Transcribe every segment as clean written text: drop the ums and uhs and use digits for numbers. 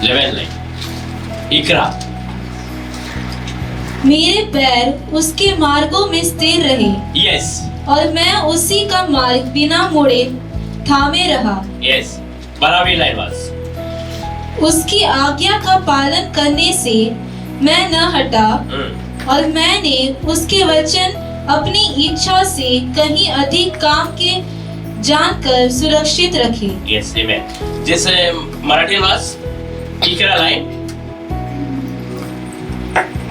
11 line इकरा। मेरे पैर उसके मार्गों में स्थिर रहे यस और मैं उसी का मार्ग बिना मोड़े थामे रहा। यस, 12वीं लाइन बस। उसकी आज्ञा का पालन करने से मैं न हटा और मैंने उसके वचन अपनी इच्छा से कहीं अधिक काम के जानकर सुरक्षित रखे। यस, आमेन। जैसे मराठी बस इकरा लाइन।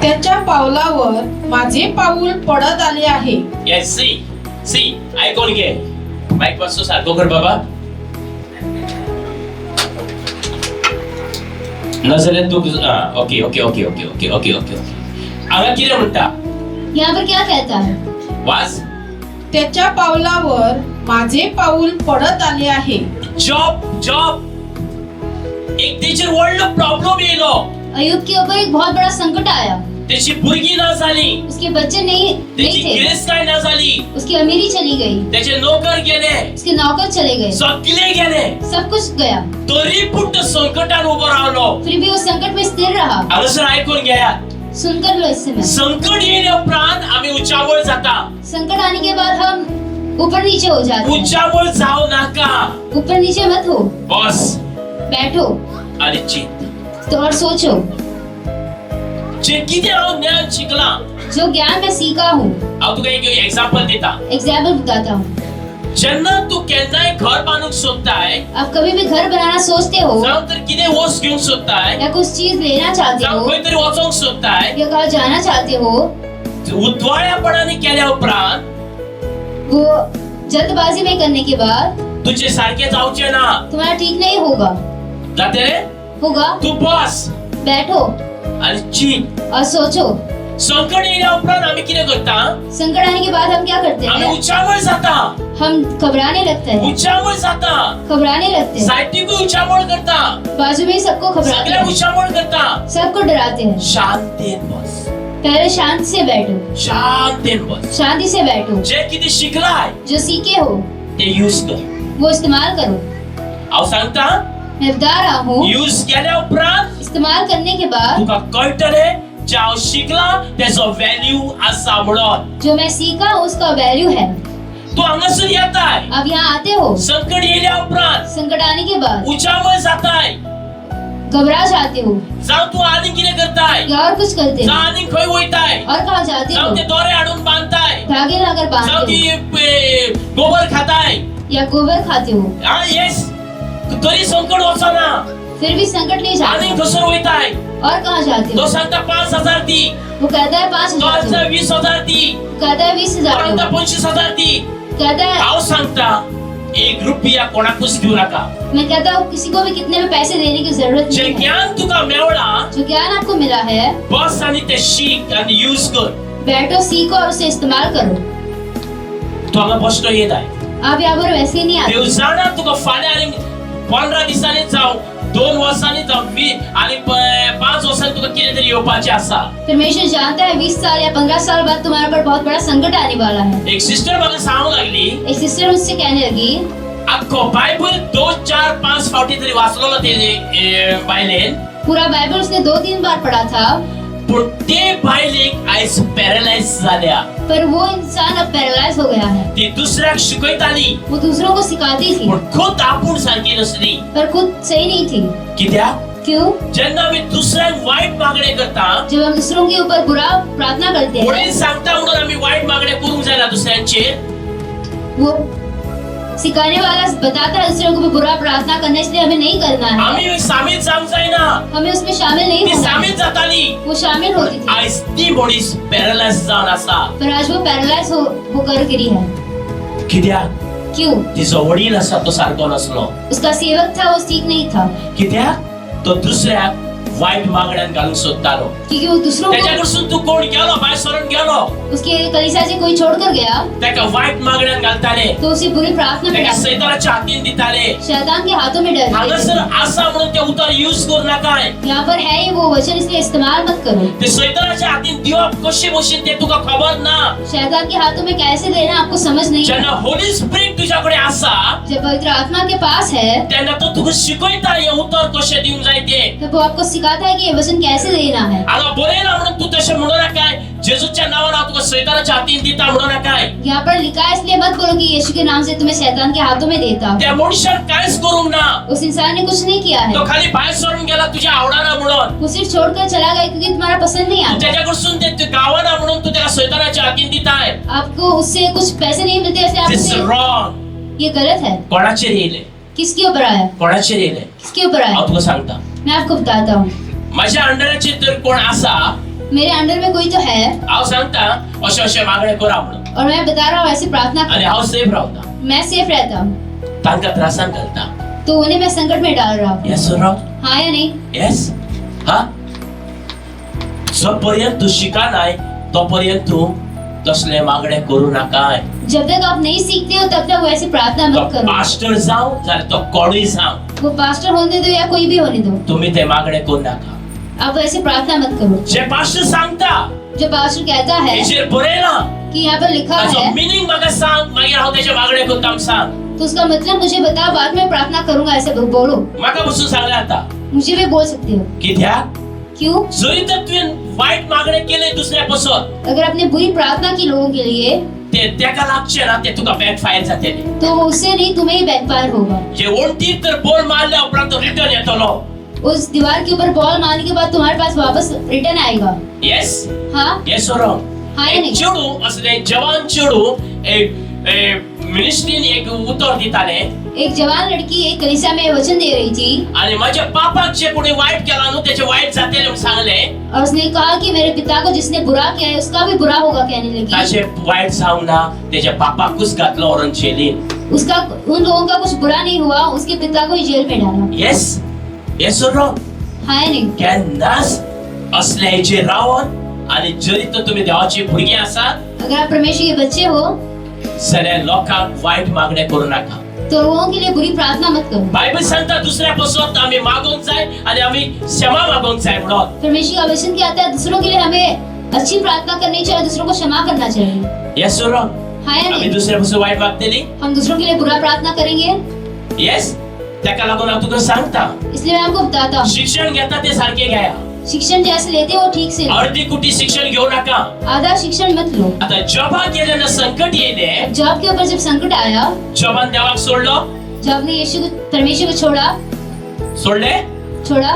त्याच्या पावलावर माझे पाऊल पडत आले आहे. यस, सी ऐकून घे. माईक बसतो सारखं कर बाबा. नजरेत तू okay okay okay okay okay okay okay आगा किती म्हणता यहाँ पर क्या कहता है? वाच. त्याच्या पावलावर माझे पाऊल पडत आले आहे. जॉब एक त्याचे व्हडलं प्रॉब्लेम येलो. अयुब के ऊपर एक बहुत बड़ा संकट आया. त्याची बुरगी ना झाली. उसके बच्चे नहीं त्याची थे. गिरेस काय ना झाली. उसकी अमीरी चली गई. त्याचे नोकर गेले. उसके नौकर चले गए. सगळे गेले. सब कुछ गया. तरी पुट संकटान उभं राहिलो. फिर भी वो संकट में स्थिर रहा. अगसर ऐकून घ्या. सुनकर लो इस समय. संकट येण्याउपरांत आम्ही उच्चावर जाता. संकट आने के बाद हम ऊपर नीचे हो जाते हैं. उच्चावर जाऊ नका. ऊपर नीचे मत हो. बस बैठो आणि चित. तो और सोचो. जे किती ज्ञान शिकला. जो ज्ञान मैं सीखा हूँ. अब तुका एक एक्झाम्पल देता. एग्जाम्पल बताता हूँ. जेव्हा तू केन्नाय घर बांधूक सोदताय. आप कभी भी घर बनाना सोचते हो जावं तर कितें वस्त घेवंक सोदताय. या कुछ चीज लेना चाहते जावं हो खंय तरी वचोंक सोदताय. या कहाँ जाना चाहते हो, उतवाळ्यापणाने केल्या उपरांत वो जल्दबाजी में करने के बाद तुझे सारखे जावचे ना. तुम्हारा ठीक नहीं होगा. जाते रे. होगा. तू बस बैठो आणि चित. और सोचो. संकट येण्या उपरांत आम्ही कितें करता. संकट आने के बाद हम क्या करते आम्ही हैं? उच्चावर जाता. हम घबराने लगते हैं. उच्चावर जाता. घबराने लगते हैं. साहित्यिक उच्चावर करता. बाजू में सबको घबराते सगळ्या हैं. उच्चावर करता. सबको डराते हैं. शांतीन बस. पहले शांति से बैठो. शांतीन बस. शांति से बैठो. जे किती शिकलाय जो सीखे हो ते यूज कर. वो इस्तेमाल करो. हांव सांगता. मैं बता रहा हूँ यूज केल्या उपरांत इस्तेमाल करने के बाद तुका कळटले जे हांव शिकला तेजो व्हॅल्यू आसा म्हणून. जो मैं सीखा उसका वैल्यू है. तू हांगासर येताय. अब यहाँ आते हो. संकट येल्या उपरांत संकट आने के बाद उच्चावर जाताय. घबरा जाते हो जावं तू आनी कितें करताय. या और कुछ करते जावं हो आनी खंय वयताय. और कहाँ जाते हो. जावं ते दोरे हाडून बांधताय. धागे लाकर जावं बांधते ती हो गोबर खाताय. या गोबर खाते हो. हा येस. तरी संकट वचना. फिर भी संकट नहीं जाते आनी हो. खंयसर वयताय. और कहाँ जाते तो हो. सांगता 5,000 दी. वो कहता है 5,000 तो दो. 20,000 दी. कहता है 20,000 सांगता दो. 25,000 दी. कहता है हांव सांगता 1 रुपया कोणाकूच दिवू नाका. मैं कहता हूँ किसी को भी कितने में पैसे देने की जरूरत जे नहीं है. ज्ञान तुका मेवळा जो ज्ञान आपको मिला है बस आणि ते शिक आणि यूज कर. बैठो, सीखो और उसे इस्तेमाल करो. तू हांगा बसलो येताय. आप यहाँ पर वैसे ही नहीं आते. देव जाणा तुका फाल्यां आनी 15 दिसांनी जावं 2 वर्सांनी जावं आनी 5 वर्सांनी तुका कितें तरी येवपाचें आसा. परमेश्वर जानता है 20 साल या 15 साल बाद तुम्हारे ऊपर बहुत बड़ा संकट आने वाला है. एक सिस्टर म्हाका सांगूंक लागली. एक सिस्टर मुझसे कहने लगी आख्खो बायबल 2, 4, 5 फावटी तरी वाचलेलो तेजे बायलेन. पूरा बाइबल उसने 2-3 बार पढ़ा था. पूण ते बायलेक आयज पॅरालायज जाल्या. पर वो इंसान अब पैरालाइज हो गया है. ती दुसऱ्याक शिकयताली वो दूसरों को सिखाती थी पूण खुद आपूण सारकी नसली. पर खुद सही नहीं थी. कित्याक क्यों? जेन्ना आमी दुसऱ्याक वायट मागणे करता. जब हम दूसरों के ऊपर बुरा प्रार्थना करते हैं, फुडें सांगता म्हणून आमी वायट मागणे करूंक जायना दुसऱ्यांचेर. वो सिखाने वाला बताता है दूसरों को बुरा प्रार्थना करने, इसलिए हमें नहीं करना है. आमी सामील जावंक जायना. हमें उसमें शामिल नहीं ती होना सामील है. जाताली. वो शामिल होती थी. आयज ती मनीस पॅरालायज जावन आसा. पर आज वो पैरालाइज होकर गिरी है. कित्याक क्यों? तिचो वडील आसा तो सारको नसलो. उसका सेवक था, वो ठीक नहीं था. कित्याक तो दुसऱ्याक वाईट मागण्यात घालून सोदतालो. क्योंकि वो दूसरों को त्याच्याकडसून तू कोण गेलो भायर सरून गेलो उसके कलीसिया से कोई छोड़कर गया त्याका वाईट मागण्यात घालताले, तो उसे बुरी प्रार्थना में त्याका डालते, सैतानाच्या हातीन दिताले. शैतान के हाथों में डालते. हांगासर आसा म्हणून ते उतर यूज करू नकाय. यहाँ पर है ये वो वचन, इसलिए इस्तेमाल मत करो. ते सैतानाच्या हातीन दिवप कशी बशीन ते तुका खबर ना. शैतान के हाथों में कैसे देना आपको समझ नहीं है. जेन्ना होली स्पिरिट तुझ्याकडे आसा जब पवित्र आत्मा के पास है तेन्ना तो तुका शिकयता हे उतर कशें दिवंक जाय ते. तो वो आपको सिखाता है कि ये वचन कैसे देना है. हांगा बरयला म्हणून तू तशें म्हणू नकाय. जेजूच्या नावान हांव तुका सैतानाच्या हातीन दिता म्हणू नकाय. यहाँ पर लिखा है, इसलिए मत बोलो कि यीशु के नाम से तुम्हें शैतान के हाथों में देता हूं. त्या मनशान कांयच करूंक ना. उस इंसान ने कुछ नहीं किया है. तो खाली भायर सरून गेला तुझ्या आवडाना म्हणून. वो सिर्फ छोड़कर चला गया क्योंकि तुम्हारा पसंद नहीं तू आता. त्याच्याकडसून ते गावाना म्हणून तू त्याला सैतानाच्या हातीन दिताय. आपको उससे कुछ पैसे नहीं मिलते, ऐसे दिस इज आपसे रॉंग. ये गलत है. कोणाचेर येयले? किसके ऊपर आया? कोणाचेर येयले? किसके ऊपर आया? हांव तुका सांगता. मैं आपको बताता हूँ. माझ्या अंडराचेर तर कोण आसा मेरे अंडर में कोई तो है हांव सांगता अशें अशें मागणें करा म्हणून. और मैं बता रहा हूँ ऐसे प्रार्थना आनी करो. हांव सेफ रावता. मैं सेफ रहता हूँ, तांकां त्रासान घालता. तो उन्हें मैं संकट में डाल रहा हूँ. येस और रॉंग? हाँ या नहीं? येस. हा जोपर्यंत तू शिकानाय तोपर्यंत तू तसले मागणे करू नकाय. जब तक आप नहीं सीखते हो तब तक वैसे प्रार्थना तो मत करो. पास्टर जावं जाल्यार तो कोणूय जावं, वो पास्टर होने दो या कोई भी होने दो, तुम्ही ते मागणे करू नका. आप वैसे प्रार्थना मत करो. जे पास्टर सांगता जो पास्टर कहता है हेचेर बरयला कि यहाँ पर लिखा ताचो है, मिनिंग म्हाका सांग, मागीर हांव तेचे मागणे करता आमकां सांग. तो उसका मतलब मुझे बताओ, बाद में प्रार्थना करूंगा, ऐसे बोलो. म्हाका बसून सांगला आता. मुझे भी बोल सकते हो. कित्याक? क्यों? जरी तर तुवें वायट मागणे केले दुसऱ्या पासून अगर आपने बुरी प्रार्थना की लोगों के लिए, ते तेका लागचे ना, ते तुका बॅकफायर जातले. तो वो उससे नहीं तुम्हें ही बैकफायर होगा. जे वणटीर तर बॉल मारल्या उपरांत रिटर्न येतलो. उस दीवार के ऊपर बॉल मारने के बाद तुम्हारे पास वापस रिटर्न आएगा. येस. हाँ येस और रॉंग? हाँ या एक नहीं? चेडू असले जवान चेडू एक मिनिस्ट्रीन एक उतर दिताले एक जवान लड़की एक कलीसिया में वचन दे रही थी आणि माझ्या पापाक जे कोणी वाईट केला नु त्याचे वाईट जातेले म्हणून सांगले. और उसने कहा कि मेरे पिता को जिसने बुरा किया है उसका भी बुरा होगा कहने लगी. ताचे वाईट जावं ना, त्याच्या पापाकूच घातलो ओरन जेलीन. उसका उन लोगों का कुछ बुरा नहीं हुआ, उसके पिता को ही जेल में डाला. येस. येस और रॉंग? हाँ या नहीं? केन्नाच असले हेचे रावण आणि जरी तर तुम्ही देवाची भुरगी आसात अगर आप परमेश्वर के बच्चे हो जाल्यार लोकांक वाईट मागणे करू नका. तो लोगों के लिए बुरी प्रार्थना मत करो. बायबल सांगता दुसऱ्या पासून आम्ही मागोंक जाय आणि आम्ही क्षमा मागोंक जाय म्हणून. परमेश्वर का वचन कहता है दूसरों के लिए हमें अच्छी प्रार्थना करनी चाहिए, दूसरों को क्षमा करना चाहिए. येस और रॉंग? हाँ या आम्ही नहीं? दुसऱ्या पासून वाईट मागतली. हम दूसरों के लिए बुरा प्रार्थना करेंगे. येस. त्याका लागून हांव तुका सांगता इसलिए मैं आपको बताता हूँ, शिक्षण घेता ते सारखे घ्या. शिक्षण जैसे लेते हो ठीक से लो. अर्धी कुटी शिक्षण घेऊ नका. आधा शिक्षण मत लो. आता जॉबाक गेल्यानं संकट येले, जॉब के ऊपर जब संकट आया, जॉबान देवाक सोडलो, जॉब ने यीशु को परमेश्वर को सोडले छोड़ा.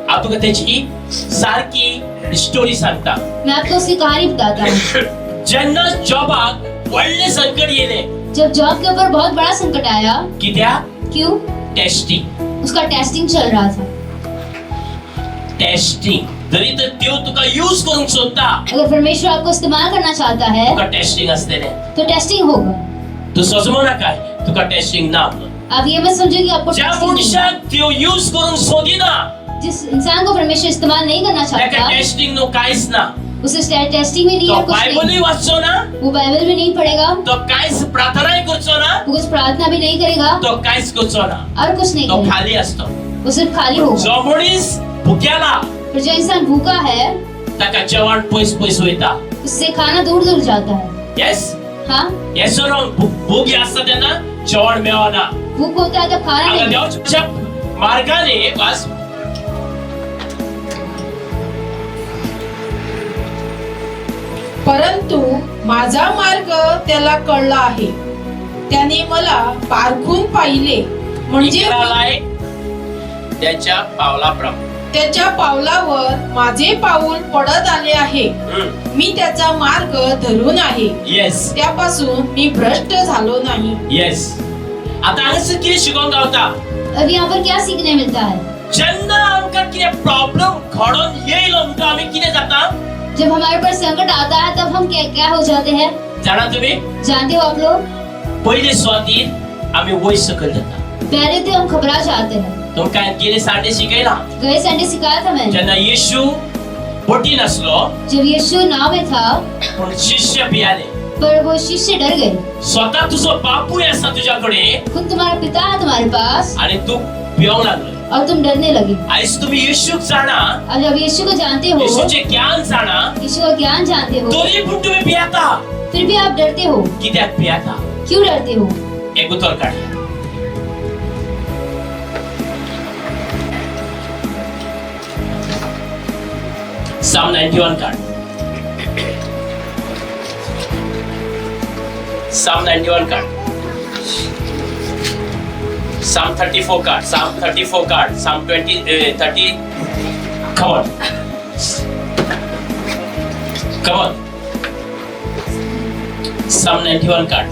हांव तुका त्याची सारखी स्टोरी सांगता. मैं आपको उसकी कहानी बताता हूँ. जेन्ना जॉबाक व्हडले संकट येले, जब जॉब के ऊपर बहुत बड़ा संकट आया, कित्याक? क्यों? टेस्टिंग. उसका टेस्टिंग चल रहा था. टेस्टिंग. जरी तर देव तुका यूज करूंक सोदता, अगर परमेश्वर आपको इस्तेमाल करना चाहता है तुका टेस्टिंग असतले. तो टेस्टिंग होगा. तू सजमो नका तुका टेस्टिंग ना म्हणून. आप ये मत समझो कि आपको ज्या टेस्टिंग नहीं. मनशाक देव यूज करूंक सोदिना जिस इंसान को परमेश्वर इस्तेमाल नहीं करना त्याका चाहता, टेस्टिंग नो कांयच ना. उसे टेस्टिंग भी नहीं तो है, कुछ बायबलही नहीं. वाचचो ना, वो बाइबल भी नहीं पढ़ेगा, तो कांयच प्रार्थनाय करचो ना, वो कुछ प्रार्थना भी नहीं करेगा तो कांयच करचो ना. और कुछ नहीं तो करेगा. खाली असतो. वो सिर्फ खाली होगा. जो मनीस भुक्याला पर जो इंसान भूखा है ताका जेवण पयस वयता. उससे खाना दूर दूर जाता है. येस. हाँ, येस और भूक आसता तेन्ना जेवण मेळना. भूख होता है तब खाना हांगा नहीं. देवाच्या मार्गाने वास परंतु माझा मार्ग त्याला कळला आहे, त्याने मला पारखून पाहिले, म्हणजे इकरालाय त्याच्या पावलाप्रमाणे. त्याच्या पावलावर माझे पाऊल पडत आले आहे. मी त्याचा मार्ग धरून आहे, येस. त्यापासून मी भ्रष्ट झालो नाही. येस. आता हांगासर कितें शिकोवंक गावता? अब यहाँ पर क्या सीखने मिलता है? जेन्ना आमकां कितें प्रॉब्लम घडोवन येयलो म्हणटा आमी कितें जाता? जब हमारे ऊपर संकट आता है तब हम क्या हो जाते हैं? जाणा तुमी? जानते हो आप लोग? पयले स्वातीन आमी वयर सकयल जाता. पहले तो हम घबरा जाते हैं. तुमका गेले संडे शिकयला गए संडे सिखाया था मैंने। जेन्ना येशू बोटी नसलो जब यीशु नाव में था पण शिष्य भियाले पर वो शिष्य डर गए। स्वतः तुझो बापूय आसा तुझ्याकडे खुद तुम्हारा पिता है तुम्हारे पास आणि तू भिवंक लागलो और तुम डरने लगे। आयज तुम्ही येशूक जाणा अब जब यीशु को जानते हो, येशूचे ज्ञान जाणा यीशु का ज्ञान जानते हो, तरी पण तुम्ही भियाता फिर भी आप डरते हो। कित्याक भियाता क्यों डरते हो? एक उतर काढ Psalm 91 card. Psalm 91 card. Psalm 34 card. Psalm 34 card. Psalm 30. Come on. Come on. Psalm 91 card.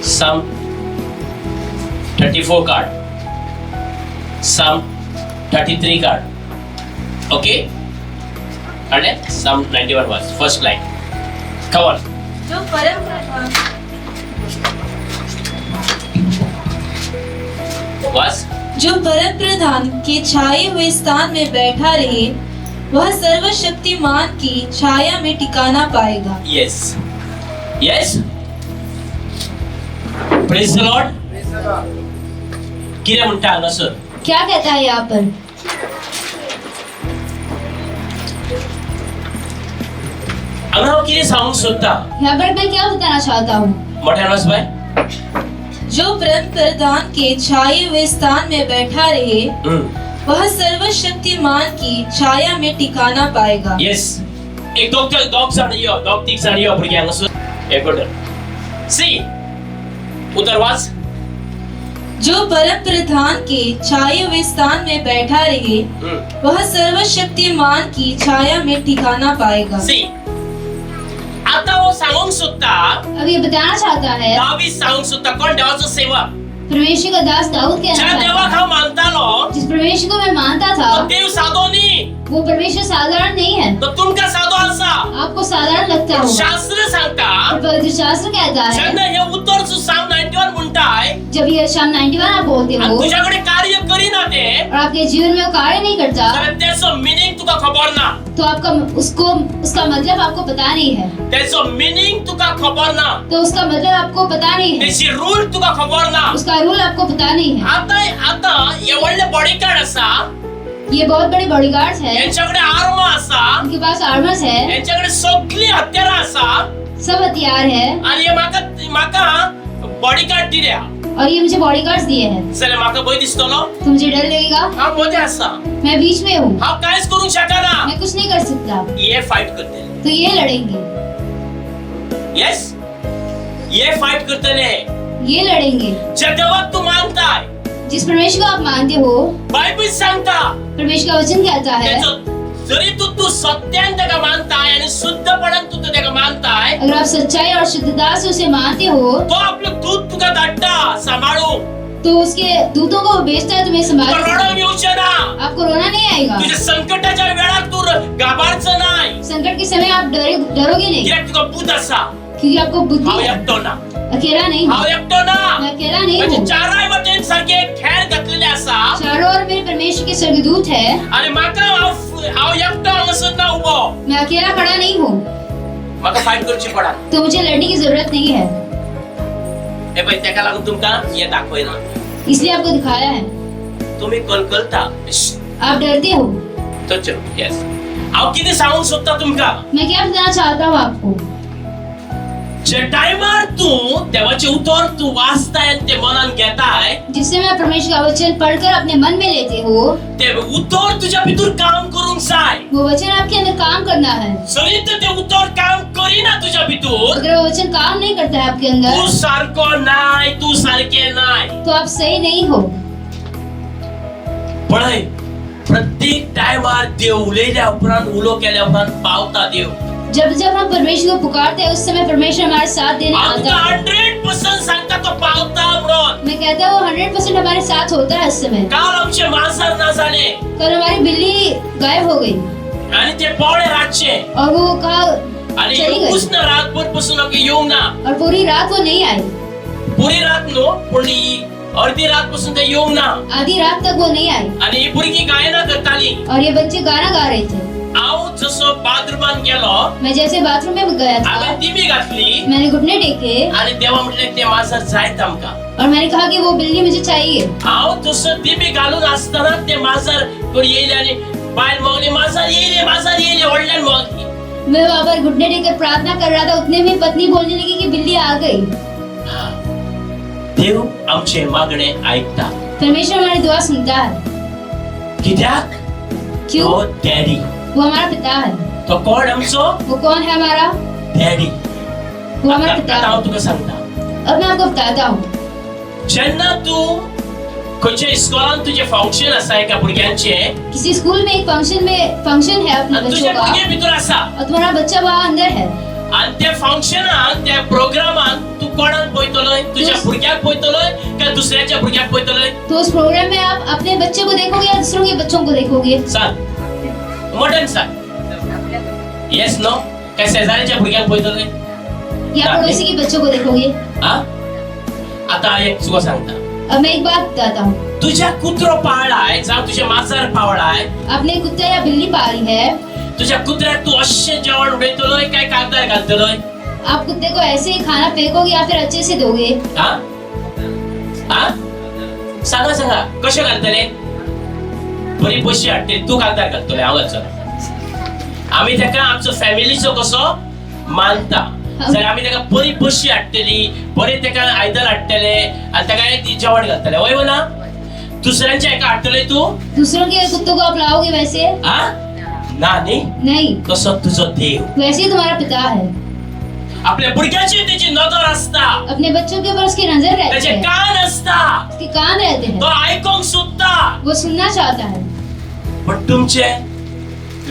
Psalm 34 card. Psalm 33 card. Okay? And Psalm 91 verse, first line. Come on. जो परम प्रधान Verse. जो परम प्रधान के छाए हुए स्थान में बैठा रहे वह सर्वशक्तिमान की छाया में ठिकाना पाएगा। Yes. Yes. Praise the Lord. किरे म्हणता हांगा सर क्या कहता है यहाँ पर? हांगा हांव कितें सांगूंक सोदता यहाँ पर मैं क्या बताना चाहता हूँ? मोठ्यान वाच बाय जो परम प्रधान के छाए हुए स्थान में बैठा रहे वह सर्वशक्तिमान की छाया में ठिकाना पाएगा। Yes. एक दोग जाण यो दोग तीग जाण यो भुरग्यांक हांगासर एक ऑर्डर सी उतर वाच जो परम प्रधान के छाए हुए स्थान में बैठा रहे वह सर्वशक्तिमान की छाया में ठिकाना पाएगा। सी आता हो सांगूंक सोदता अब ये बताना चाहता है दावीद सांगूंक सोदता कोण देवाचो सेवक परमेश्वर का दास दाऊद कहना ज्या चाहता देवाक है हांव मानतालो जिस परमेश्वर को मैं मानता तो था देव सादो न्ही वो परमेश्वर साधारण नहीं है। तो तुमका सादो आसा आपको साधारण लगता हो शास्त्र सांगता पर पवित्र शास्त्र कहता है जेन्ना हे उत्तर Psalm 91 म्हणटाय जब ये शाम 91 आप बोलते आणि हो तुझ्याकडे कार्य करीना ते और आपके जीवन में वो कार्य नहीं करता तर त्याचो मिनिंग तुका खबर ना तो आपका उसका मतलब आपको पता नहीं है। त्याचो मिनिंग तुका खबर ना तो उसका मतलब आपको पता नहीं है, त्याची रूल तुका खबर ना उसका रूल आपको पता नहीं है। आता हे व्हडले बॉडीगार्ड आसा ये बहुत बड़े बॉडीगार्ड्स है, यांच्याकडे आर्म आसा उनके पास आर्मर्स है, यांच्याकडे सगळी हत्यारा आसा सब हथियार है आणि हे माका बॉडीगार्ड दिल्या और ये मुझे बॉडीगार्ड्स दिए हैं। चला माका भय दिसतलो तो मुझे डर लगेगा? हांव मध्ये आसा मैं बीच में हूँ, हांव कांयच करूंक शकना मैं कुछ नहीं कर सकता। ये फाइट करतले तो ये लड़ेंगे, यस ये फाइट करतले ये लड़ेंगे। ज्या देवाक तू मानताय जिस परमेश्वर को आप मानते हो बायबल सांगता परमेश्वर का वचन कहता है त्याचो जरी तू सत्यान तेका मानताय आणि शुद्धपणान तू तेका मानताय अगर आप सच्चाई और शुद्धता से उसे मानते हो तो आपलं दूध तुका धाडटा सांभाळून तो उसके दूतों को भेजता है तुम्हें संभाल कोरोना येऊचे ना आप कोरोना नहीं आएगा। तुझ्या संकटाच्या वेळात तू घाबरायचं नाही संकट के समय आप डरोगे नहीं कित्याक तुका बुध असा क्योंकि आपको बुद्धि हांव है। एकटो ना अकेला नहीं हांव हूँ, एकटो ना मैं अकेला नहीं म्हणजे हूँ। चाराय वटेन सारखे खेळ घातलेले असा चारों ओर मेरे परमेश्वर के स्वर्गदूत है, आणि माका हांव एकटो हांगासर ना उभो मैं अकेला खड़ा नहीं हूँ, माका फाईट करची पडा तो मुझे लड़ने की जरूरत नहीं है। हे पळय तेका लागून तुमका हे दाखयना इसलिए आपको दिखाया है, तुम्ही कलकलता आप डरते हो। तो चलो यस हांव कितें सांगूंक सोदता तुमका मैं क्या बताना चाहता हूँ आपको, जे टायमार तू देवाचे उतर तू वाचताय आणि ते मनान घेताय जिससे मैं परमेश्वर का वचन पढ़कर अपने मन में लेते हो ते उतर तुझ्या भितर काम करूंक जाय वो वचन आपके अंदर काम करना है। जरी ते उतर काम करीना तुझ्या भितर अगर वो वचन काम नहीं करता है आपके तू अंदर सारको नाय तू सारखे नाय तो आप सही नहीं हो। पळय प्रत्येक टायमार देव उलयल्या उपरांत उलो केल्या उपरांत पावता देव जब जब हम परमेश्वर को पुकारते हैं उस समय परमेश्वर हमारे साथ देने आता है। 100% सांगता तो पावता म्हणून मैं कहता हूँ 100% हमारे साथ होता है। इस समय काल आमचे मांसार ना झाले कल हमारी बिल्ली गायब हो गई आणि ते पवळे रातचे और वो कहा आणि चली गई उसन रातभर पासून येऊंक ना और पूरी रात वो नहीं आई। पुरी रात नो पण अर्धी रात पासून ते येऊंक ना आधी रात तक वो नहीं आई आणि ही भुरगीं गायना करताली और ये बच्चे गाना गा रहे थे। हांव जसो बाथरूमान गेलो मैं जैसे बाथरूम में गया था, हांवें दिमी घातली मैंने घुटने टेके आणि देवा म्हटले ते माजर जायत आमकां और मैंने कहा कि वो बिल्ली मुझे चाहिए। हांव तसो दिमी घालून आसतना ते माजर कोण येयले आणि बायल मोगली माजर येयले व्हडल्यान मोगली। मैं वहाँ पर घुटने टेकर प्रार्थना कर रहा था, उतने में पत्नी बोलने लगी कि बिल्ली आ गई। देव आमचे मागणे ऐकता परमेश्वर हमारी दुआ सुनता है। कित्याक क्यों? तो डॅडी वो हमारा पिता है। तो कोण आमचो वो कौन है हमारा? डॅडी। वो हमारा पिता आता है। हांव तुका सांगता अब मैं आपको बताता हूँ, जेन्ना तू खंयच्या इस्कॉलान तुझे फंक्शन आसा एका भुरग्यांचे किसी स्कूल में एक फंक्शन है अपने आणि बच्चों तुझे का, भुरगे भितर आसा और तुम्हारा बच्चा वहाँ अंदर है। आणि त्या फंक्शनान त्या प्रोग्रामान तू कोणाक पळयतलोय तुझ्या भुरग्याक पळयतलोय काय दुसऱ्याच्या भुरग्याक पळयतलोय तो उस प्रोग्राम में आप अपने बच्चे को देखोगे या दूसरों के बच्चों को देखोगे? सांग मोठ्यान सांग येस नो काय शेजाऱ्याच्या भुरग्याक पळयतलोय या पड़ोसी के बच्चों को देखोगे? हा आता एक तुका सांगता अब मैं एक बात बताता हूँ, तुझ्या कुत्रो पाळलाय जावं तुझे माजर पाळलाय आपने कुत्ता या बिल्ली पाली है, तुझ्या कुत्र्याक तू अशें जेवण उडयतलोय काय कागदार घालतलोय आप कुत्ते को ऐसे ही खाना फेंकोगे या फिर अच्छे से दोगे? हा हा सांगा कशें घालतले बरी पयशे हाडटले तू कागदार घालतले हांव घालतलो आमी तेका आमचो फॅमिलीचो कसो मानता जर आमी तेका बरी पयशे हाडटली बरे तेका आयदन हाडटले आनी तेका एक जेवण घालतले वय ना दुसऱ्यांच्या एका हाडटले तू दूसरों के कुत्तों को आप लाओगे वैसे? हा ना न्ही नहीं, कसो तुझो देव वैसे ही तुम्हारा पिता है। आपल्या भुरग्याची त्याची नजर असता अपने बच्चों के ऊपर उसकी नजर रहती त्याचे है, कान असता उसके कान रहते तो हैं, ऐकूंक सुद्धा वो सुनना चाहता है, पण तुमचे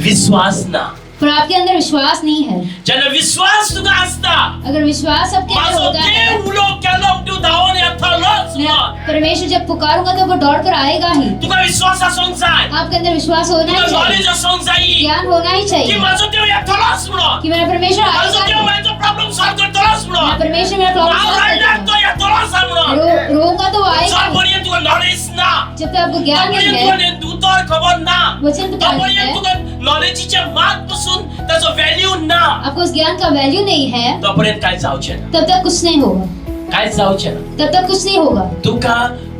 विश्वास ना पर आपके अंदर विश्वास नहीं है। जेन्ना विश्वास तुका असता अगर विश्वास आपके अंदर माझो होता है, देव उलो केलो तू धावून येतलोच मैं ना परमेश्वर जब पुकारूंगा तो वो दौड़ कर आएगा ही। तुका विश्वास आसूंक जाय आपके अंदर विश्वास होना तुका ही चाहिए, नॉलेज आसूंक जाय ज्ञान होना ही की चाहिए माझो देव येतलोच म्हणून कि मेरा परमेश्वर माझो आएगा देव ही। माझो प्रॉब्लेम सॉल्व करतलोच मेरा म्हणून परमेश्वर मेरा प्रॉब्लम हांव सॉल्व रडल्यार करेगा। तो येतलोच म्हणून रोगा तो वो आएगा ही। जोपर्यंत तुका नॉलेज ना जब तक आपको ज्ञान नहीं तोपर्यंत है, तुका दूतर खबर ना वचन तो पालन है, तोपर्यंत तुका नॉलेजीच्या मात पासून त्याचा व्हॅल्यू ना आपको उस ज्ञान का वैल्यू नहीं है, तोपर्यंत काय जावचे ना तब तक कुछ नहीं होगा, काय जावचे ना तब तक कुछ नहीं होगा। तुका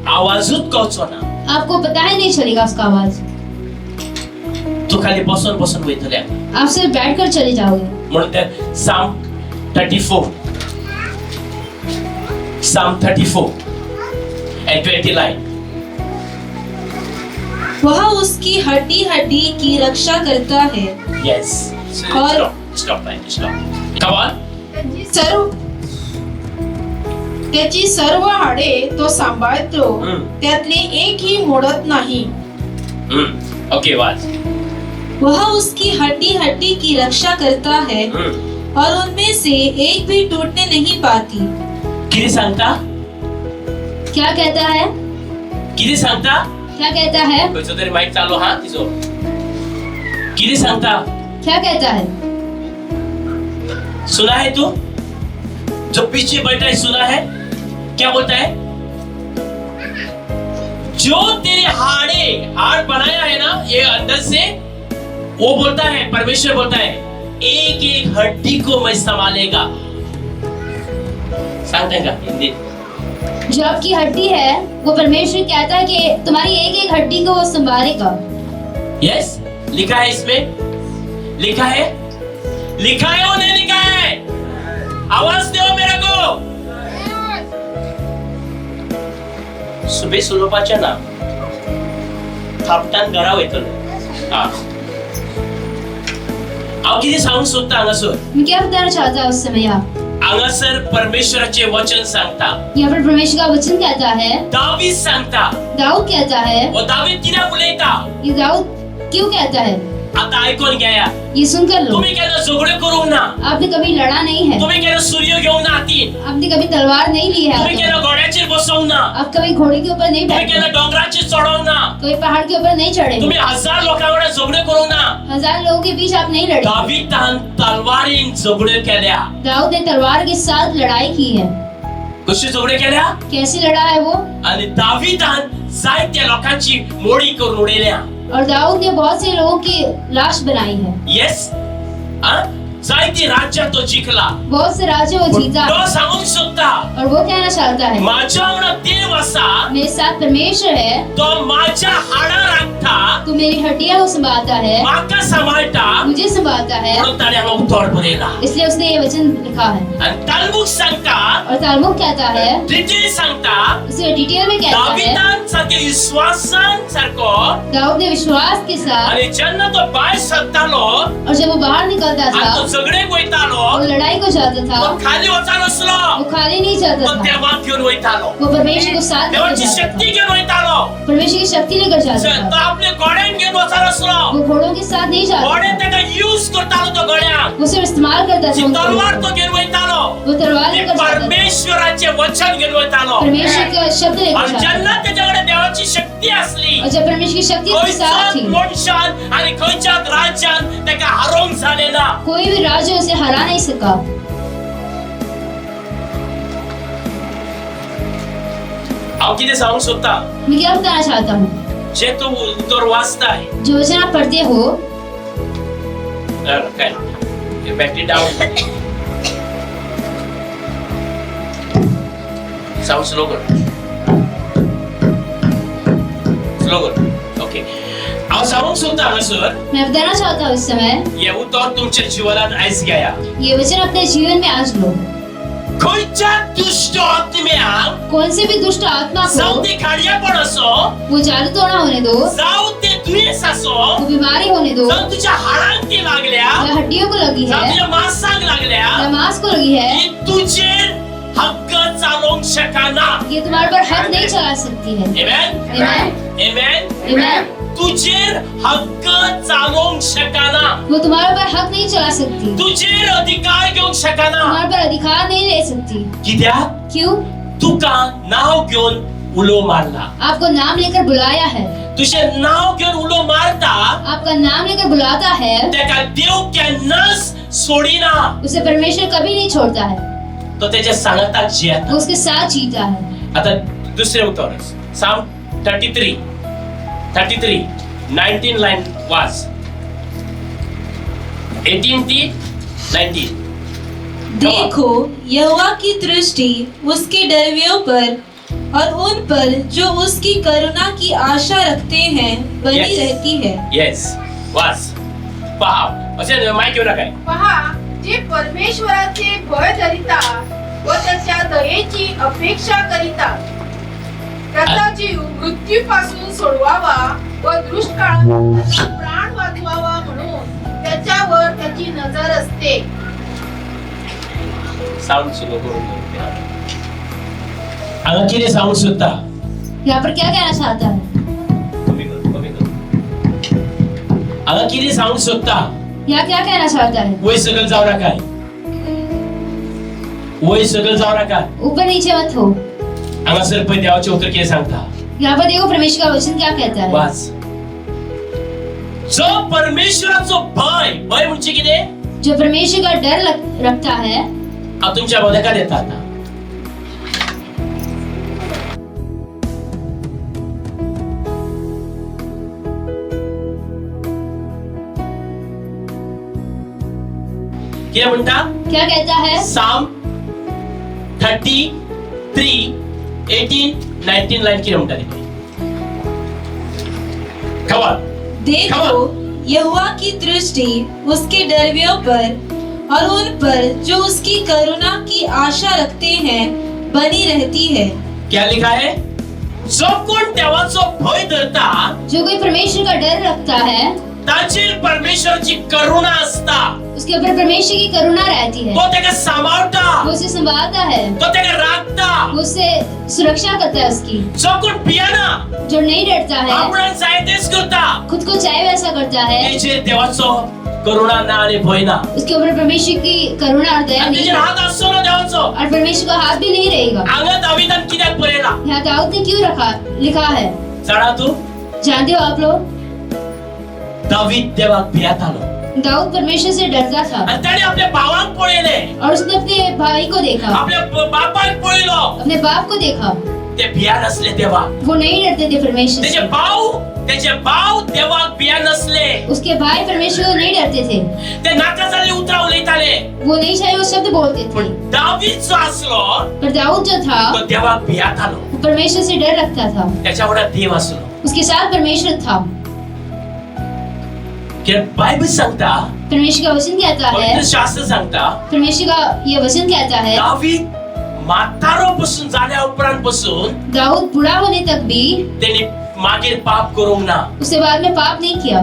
आवाजूच कळचो ना आपको पता ही नहीं चलेगा उसका आवाज, तू खाली बसून बसून वयतले आप सिर्फ बैठ कर चले जाओगे। म्हणून ते साम 34 साम 34 and 29 वह उसकी हड्डी हड्डी की रक्षा करता है। yes और- stop come on त्याची सर्व हाडे तो सांभाळतो, त्यातली एकही मोडत नाही। ओके वाच वह उसकी हड्डी हड्डी की रक्षा करता है और उनमें से एक भी टूटने नहीं पाती। किती सांगता क्या कहता है? किती सांगता क्या कहता है? खंयचो तरी माईक चालू हा तिचो किती सांगता क्या कहता है? सुना है तू जो पीछे बैठा है सुना है क्या बोलता है जो तेरे हाड़ बनाया है ना ये अंदर से वो बोलता है परमेश्वर बोलता है एक एक हड्डी को मैं संभालेगा सांगते का हिंदी जो आपकी हड्डी है वो परमेश्वर कहता है कि तुम्हारी एक एक हड्डी को वो संभालेगा। यस लिखा है इसमें लिखा है वो नहीं लिखा है आवाज दो मेरे को सुबह सुलोपाच्या ना थापटान घरा वयतलो हा हांव कितें सांगूंक सोदता हांगासर मैं क्या बताना चाहता हूँ उस समय आप हांगासर परमेश्वराचे वचन सांगता यहाँ पर परमेश्वर का वचन कहता है, दावीद सांगता दाऊद कहता है, वो दावीद कित्याक उलयता ये दाऊद क्यों कहता है? आता आयकून घेया ये सुनकर लो। तुम्ही केन्ना झगडो करूंक ना आपने कभी लड़ा नहीं है, तुम्ही केन्ना सूर्य घेवंक ना हातीन आपने कभी तलवार नहीं ली है, तुम्ही केन्ना घोड्याचेर बसोंक ना आप कभी घोड़े के ऊपर नहीं तुम्ही बैठे, केन्ना डोंगराचेर चढोंक ना कभी पहाड़ के ऊपर नहीं चढ़े, तुम्ही 1000 लोकां वांगडा झगडो करूंक ना 1000 लोगों के बीच आप नहीं लड़े। दावीदान तलवारीन झगडो केल्या दाऊद ने तलवार के साथ लड़ाई की है। कशी झगडे केल्या कैसे लड़ा है वो। आणि दाविदान जायत्या लोकांची मोडी करून उडयल्या. और दाऊद ने बहुत से लोगों की लाश बनाई है। येस जायती राज्य तो जिंकला. बहुत से राज्य वो जीता है। तो सांगूंक सोदता और वो कहना चाहता है माझ्या वांगडा देव आसा मेरे साथ परमेश्वर है, तो माझ्या हाडा राखता, तो मेरी हड्डियां को संभालता है, म्हाका सांभाळटा मुझे संभालता है। म्हणून ताणे हांगा उतर बरयला. इसलिए उसने ये वचन लिखा है। आणि तालमुक सांगता, और तालमुक कहता है, डिटेल सांगता उसे डिटेल में कहता है दाविदान सारखे विश्वासान सारको दाऊद ने विश्वास के साथ, आणि जेन्ना तो भायर सरतालो और जब वो बाहर निकलता आणि था, तो झगडे वयतालो, वो लड़ाई को जाता था, तो खाली वचनासलो, वो खाली नहीं जाता तो था, देवाक घेऊन वयतालो, वो परमेश्वर को साथ लेकर देवाची जाता शक्ती था, घेऊन वयतालो. परमेश्वर की शक्ति लेकर जाता तो था। आपले घोड्यान घेऊन वचनासलो, वो घोड़ों के साथ नहीं जाता घोडे था, तेका यूज करतालो तो घोड्याक. वो सिर्फ इस्तेमाल करता ती था उन तलवार घोड़ों तो को। घेऊन वयतालो, वो तलवार ती लेकर जाता था, परमेश्वराचे वचन घेऊन वयतालो. परमेश्वर का शब्द लेकर आणि जाता था। जेन्ना त्याच्याकडे देवाची शक्ती असली, और जब परमेश्वर की शक्ति उसके साथ खंयच्याच थी, मनशान आणि खंयच्याच राज्यान तेका हारोंक जाले ना. कोई भी राज्य उसे हरा नहीं सका। हांव कितें सांगूंक सोदता, मैं क्या बताना चाहता हूँ, जे तू उतर वाचताय जो वचन आप पढ़ते हो, काय बॅटरी डाऊन साऊंड स्लो कर, स्लो कर. ओके, हांव सांगूंक सोदता हांगासर मैं बताना चाहता हूँ इस समय, हे उतर तुमच्या जीवनात आयज घेया. ये वचन अपने जीवन में आज लो। खंयच्या दुष्ट आत्म्याक कौन से भी दुष्ट आत्मा जावं को, ते खाडयापण असो, वो जादू टोना होने दो, जावं ते दुयेंस असो, वो बीमारी होने दो, जावं तुझ्या हाडांक ती लागल्या, या हड्डियों को लगी जावं है, तुझ्या मांसाक लागल्या, या मांस को लगी है, ही तुजेर हक्क चालोवंक शकना. ये तुम्हारे पर हक नहीं चला सकती है। Amen? Amen? Amen? Amen? तुजेर हक्क चालोवंक शकना, वो तुम्हारे पर हक नहीं चला सकती, तुजेर अधिकार घेवंक शकना. तुम्हारे पर अधिकार नहीं ले सकती। कित्याक क्यों? तुका नाव घेवन उलो मारला. आपको नाम लेकर बुलाया है, तुझे नाव घेवन उलो मारता, आपका नाम लेकर बुलाता है, तेका देव केन्नाच सोडिना. उसे परमेश्वर कभी नहीं छोड़ता है, तो त्याच्या सांगताक जियेता. वो उसके साथ जीता है। आता दुसरे उतर साम 33 19 लाइन वाच 18 ती 19. देखो यहोवा की दृष्टि उसके डरवियों पर और उन पर जो उसकी करुणा की आशा रखते हैं बनी Yes. रहती है. येस वाच पहा असे माहिती घेऊ नका. पहा, जे परमेश्वराचे भय धरिता व त्याच्या दयेची अपेक्षा करिता, त्याचा जीव मृत्यूपासून सोडवावा व दुष्काळात प्राण वाचवावा म्हणून त्याच्यावर त्याची नजर असते. साऊंड सुरू करून आता किती साऊंड सुद्धा यहाँ पर क्या कहना चाहता है? कमी कर. आता किती साऊंड सुद्धा यहाँ क्या कहना चाहता है? वय सगळं जाऊ नका, वय सगळं जाऊ नका. ऊपर नीचे मत हो। आम्हा सर पण देवाचे उत्तर किती सांगता यहाँ पर देखो परमेश्वर का वचन क्या कहता है। वाच. जो परमेश्वराचो भय म्हणजे किती जो परमेश्वर का डर रखता है, तुमच्या मदकात येतात ना. क्या म्हणता क्या कहता है? साम 33 18 19 लाइन की म्हणता ती खबर. देखो यहोवा की दृष्टि उसके डरवियों पर और उन पर जो उसकी करुणा की आशा रखते हैं बनी रहती है. क्या लिखा है? जो कोण देवाचो भय धरता जो कोई परमेश्वर का डर रखता है, ताचेर परमेश्वराची करुणा असता. उसके ऊपर परमेश्वर की करुणा रहती है, तो तेका सांभाळता, वो उसे संभालता है, तो तेका राखता. वो उसे सुरक्षा करता है उसकी। जो कोण भियाना जो नहीं डरता है, आपणाक जाय तेच करता, खुद को चाहे वैसा करता है, तेचेर देवाचो करुणा ना आणि भय ना. उसके ऊपर परमेश्वर की करुणा और दया आणि नहीं तेचेर है, हात असतो ना देवाचो. और परमेश्वर का हाथ भी नहीं रहेगा। हांगा दाविदान कित्याक बरयला यहाँ दाऊद ने क्यों लिखा है? जाणा तू? जानते हो आप लोग? दावीद देवाक भियातालो. दाऊद परमेश्वर से डरता था आणि त्याने आपल्या भावांक पळयले, और उसने अपने भाई को देखा, आपल्या बापाक पळयलो. अपने बाप को देखा. ते भिया नसले देवा. वो नहीं डरते थे परमेश्वर त्याचे से. भाव देवाक भिया नसले. उसके भाई परमेश्वर को नहीं डरते थे. ते नाका जाल्ले उतरां उलयताले. वो नहीं चाहिए वो शब्द बोलते थे. पण दावीद जो असलो पर दाऊद जो था तो देवाक भियातालो. वो परमेश्वर से डर रखता था. त्याच्या वांगडा देव असलो. उसके साथ परमेश्वर था. की बायबल सांगता, परमेश्वर का वचन कहता है, पवित्र शास्त्र सांगता, परमेश्वर का ये वचन कहता है, दावीद म्हातारो पासून जाल्या उपरांत पासून दाऊद बूढ़ा होने तक भी त्यांनी मागीर पाप करूंक ना. उसके बाद में पाप नहीं किया.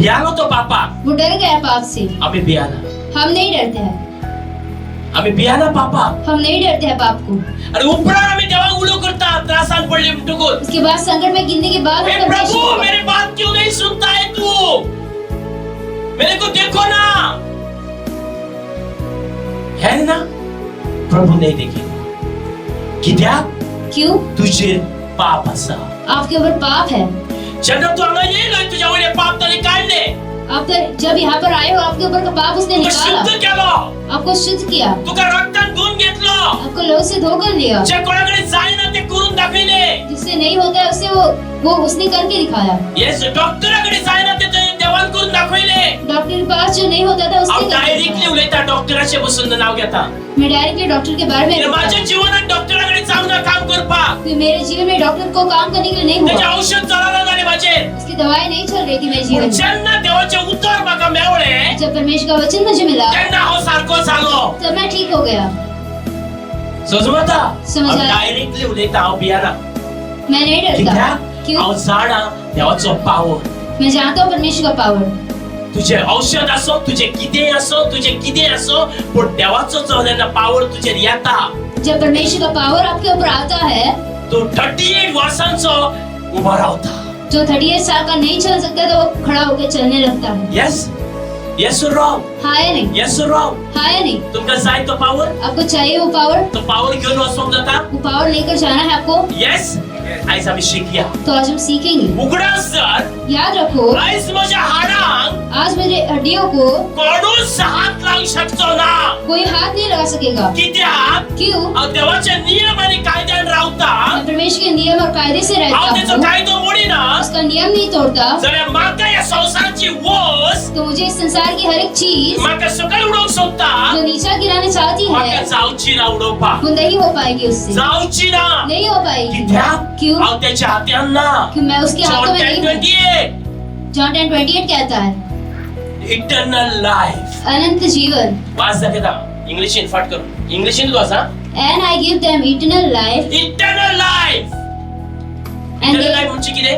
भियालो तो पापाक. वो डर गया पाप से. आम्ही भियाना. हम नहीं डरते हैं. आम्ही भियाना पापाक. हम नहीं डरते हैं पाप को. आणि उपरांत आम्ही देवाक उलो करता त्रासान पडले म्हणटकूच. उसके बाद संकट में गिरने के बाद हे हम प्रभु, परमेश्वर को- मेरी बात क्यों नहीं सुनता है तू? मेरे को देखो ना. है ना? प्रभु नहीं देखेगा. कित्याक? क्यों? तुझे पाप असा. आपके ऊपर पाप है. जेन्ना तू हांगा येयलो तुझ्या वयले पाप ताणे काढले. आप जब यहाँ पर आए हो आपके ऊपर का पाप उसने तुका निकाला, शुद्ध केलो. आपको शुद्ध किया, तुका रक्तान धुवून घेतलो. आपको लोग से धोकर लिया. जे कोणाकडे जायना ते करून दाखविले. जिससे नहीं होता है उससे वो उसने करके दिखाया. येस, डॉक्टराकडे जायना ते देवान करून दाखविले. डॉक्टर के पास जो नहीं होता था उसने हांव करके डायरेक्टली दिखाया. उलयता, डॉक्टराचे बसून नाव घेता. मैं डायरेक्टली डॉक्टर के बारे में कित्याक बताता. माझ्या जीवनात डॉक्टराकडे जाऊन काम करपाक. कि मेरे जीवन में डॉक्टर को काम करने के लिए नहीं त्याचे हुआ. औषध चालना झाले माझे. उसकी दवाई नहीं चल रही थी मेरे जीवन में. जेन्ना देवाचे उत्तर म्हाका मेवळे जब परमेश्वर का वचन मुझे मिला तेन्ना हांव सारको जालो. तब मैं ठीक हो गया. समजता? समज आया. डायरेक्टली उलयता, हांव भियाना. मैं नहीं डरता. कित्याक? क्यों? हांव जाणा देवाचो पावर. मैं जानता हूँ परमेश्वर का पावर. तुझे औषध असो, तुझे कितें असो, पण देवाचो जो जेन्ना पावर तुजेर येता, जब परमेश्वर का पावर आपके ऊपर आता है, तू 38 वर्षांचो उभा रावता. जो 38 साल का नहीं चल सकता तो वो खड़ा होकर चलने लगता है. येस, येस रॉंग, हाँ या नहीं? Yes wrong. हाँ या नहीं? तुमका जाय तो पावर, आपको चाहिए वो पावर? तो पावर घेऊन वचोंक जाता. वो पावर लेकर जाना है आपको. येस, आयज आमी शिकया. तो आज हम सीखेंगे. उगडास जर याद रखो, आयज म्हज्या हाडांक आज मेरे हड्डियों को कोणूच हात लावंक शकचो ना. कोई हाथ नहीं लगा सकेगा. कित्याक? क्यों? हांव देवाच्या नियम आनी कायद्यान रावता. मैं परमेश्वर के नियम और कायदे से हांव रहता तेचो हूँ. कायदो मोडिना उसका नियम नहीं तोड़ता. जाल्यार म्हाका ह्या संवसाराची वस तो मुझे इस संसार की हर एक चीज म्हाका सकयल उडोवंक सोदता. जो नीचा गिराना चाहती म्हाका है जावची ना उडोवपाक. वो नहीं हो पाएगी उससे. जावची ना. नहीं हो पाएगी. कित्याक? क्यों? हांव तेच्या हात्यान ना. कि मैं उसके हाथों जॉन में नहीं हूँ. 10:28 जॉन 10:28 कहता है इटर्नल लाइफ. अनंत जीवन. वाच दाखयता इंग्लिशीन फाट करून. इंग्लिशीन वाच हा. And I give them eternal life. Eternal life. And eternal they, life म्हणजे कितें?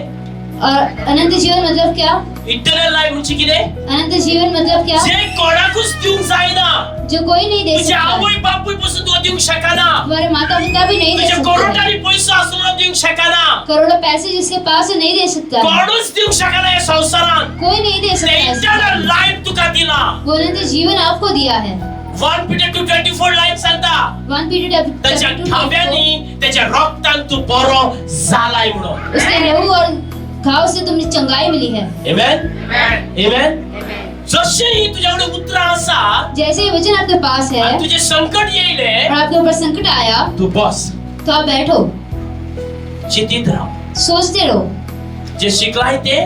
और अनंत जीवन मतलब क्या? इटर्नल लाइफ म्हणजे कितें? अनंत जीवन मतलब क्या? जे कोणाकूच दिवंक जायना. जो कोई नहीं दे तुझ्या सकता. आवय बापूय पासून तू दिवंक शकना. हमारे माता पिता भी नहीं दे तुझ्या सकते. करोडांनी पैसो आसलो दिवंक शकना. करोड़ों पैसे जिसके पास है नहीं दे सकता. कोणूच दिवंक शकना या संवसारान. कोई नहीं दे ते सकता. इटर्नल ऐसा. लाइफ तुका दिला. वो अनंत जीवन आपको दिया है. 1 Peter 2:24 लाईफ सांगता. 1 Peter त्याच्या 2:24. ठाव्यानी त्याच्या रक्तान तू बरो जालाय म्हणून. उसके लहू और घाव से तुम्हें चंगाई मिली है. आमेन. आमेन. जशेही तुझ्याकडे उतर असा जैसे ये वचन आपके पास है आणि तुझे संकट येईले, और आपके ऊपर संकट आया तू बस तो आप बैठो, चिंतित राह. सोचते रहो. जे शिकलाय ते